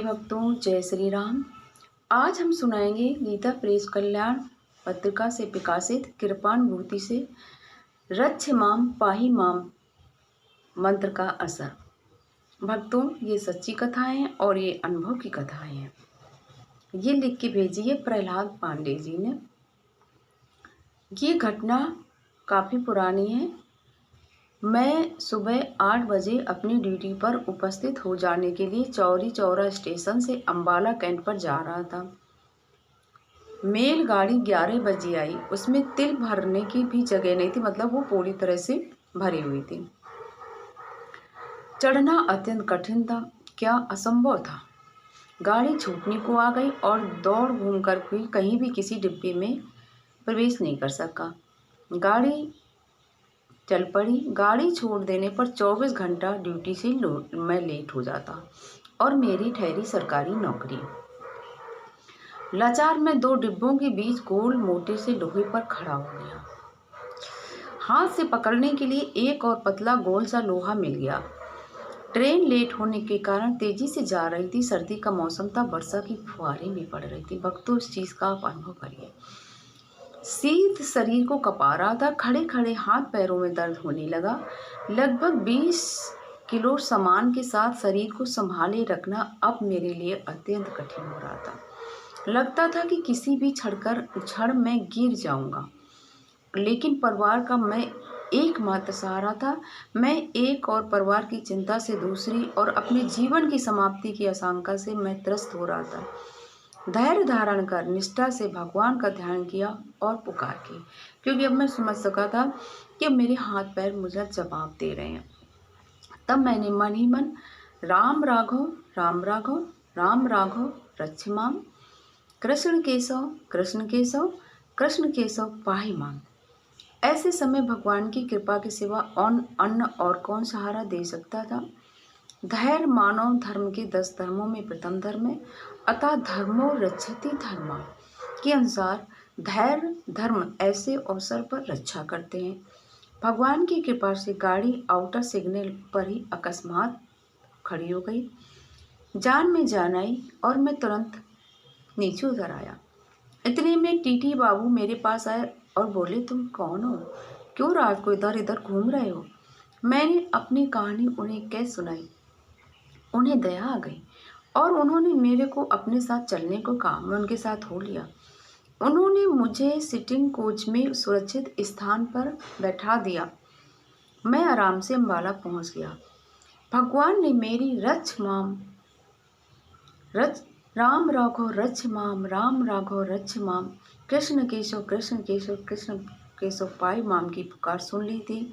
प्रिय भक्तों, जय श्री राम। आज हम सुनाएंगे गीता प्रेस कल्याण पत्रिका से प्रकाशित कृपानुभूति से रक्ष माम पाहि माम मंत्र का असर। भक्तों, ये सच्ची कथाएं हैं और ये अनुभव की कथाएं हैं। ये लिख के भेजी है प्रहलाद पांडे जी ने। ये घटना काफ़ी पुरानी है। मैं सुबह 8 बजे अपनी ड्यूटी पर उपस्थित हो जाने के लिए चौरी चौरा स्टेशन से अम्बाला कैंट पर जा रहा था। मेल गाड़ी 11 बजे आई। उसमें तिल भरने की भी जगह नहीं थी, मतलब वो पूरी तरह से भरी हुई थी। चढ़ना अत्यंत कठिन था, क्या असंभव था। गाड़ी छूटने को आ गई और दौड़ घूम कर भी कहीं भी किसी डिब्बे में प्रवेश नहीं कर सका। गाड़ी चल पड़ी। गाड़ी छोड़ देने पर 24 घंटा ड्यूटी से मैं लेट हो जाता और मेरी ठहरी सरकारी नौकरी। लाचार मैं 2 डिब्बों के बीच गोल मोटे से लोहे पर खड़ा हो गया। हाथ से पकड़ने के लिए एक और पतला गोल सा लोहा मिल गया। ट्रेन लेट होने के कारण तेजी से जा रही थी। सर्दी का मौसम था, वर्षा की फुहारें भी पड़ रही थी। भक्तों, इस चीज़ का आप अनुभव करिए। शीत शरीर को कपा रहा था। खड़े खड़े हाथ पैरों में दर्द होने लगा। लगभग 20 किलो सामान के साथ शरीर को संभाले रखना अब मेरे लिए अत्यंत कठिन हो रहा था। लगता था कि किसी भी क्षण में गिर जाऊंगा। लेकिन परिवार का मैं एकमात्र सहारा था। मैं एक और परिवार की चिंता से दूसरी और अपने जीवन की समाप्ति की आशंका से मैं त्रस्त हो रहा था। धैर्य धारण कर निष्ठा से भगवान का ध्यान किया और पुकार की, क्योंकि अब मैं समझ सका था कि मेरे हाथ पैर मुझे जवाब दे रहे हैं। तब मैंने मन ही मन राम राघव राम राघव राम राघव रक्ष माम, कृष्ण केशव कृष्ण केशव कृष्ण केशव पाहि माम। ऐसे समय भगवान की कृपा के सिवा अन्य और कौन सहारा दे सकता था। धैर्य मानव धर्म के 10 धर्मों में प्रथम धर्म है। अतः धर्मो रक्षति धर्मा के अनुसार धैर्य धर्म ऐसे अवसर पर रक्षा करते हैं। भगवान की कृपा से गाड़ी आउटर सिग्नल पर ही अकस्मात खड़ी हो गई। जान में जान आई और मैं तुरंत नीचे उतर आया। इतने में टीटी बाबू मेरे पास आए और बोले, तुम कौन हो? क्यों रात को इधर इधर घूम रहे हो? मैंने अपनी कहानी उन्हें कैसे सुनाई। उन्हें दया आ गई और उन्होंने मेरे को अपने साथ चलने को कहा। मैं उनके साथ हो लिया। उन्होंने मुझे सिटिंग कोच में सुरक्षित स्थान पर बैठा दिया। मैं आराम से अम्बाला पहुंच गया। भगवान ने मेरी राम राघव रक्ष माम, राम राघव रक्ष माम, कृष्ण केशव कृष्ण केशव पाहि माम की पुकार सुन ली थी।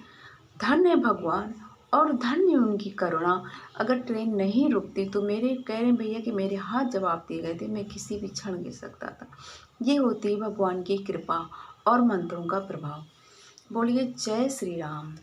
धन्य भगवान और धन्य उनकी करुणा। अगर ट्रेन नहीं रुकती तो मेरे कह रहे भैया कि मेरे हाथ जवाब दिए गए थे, मैं किसी भी क्षण गिर सकता था। ये होती भगवान की कृपा और मंत्रों का प्रभाव। बोलिए जय श्री राम।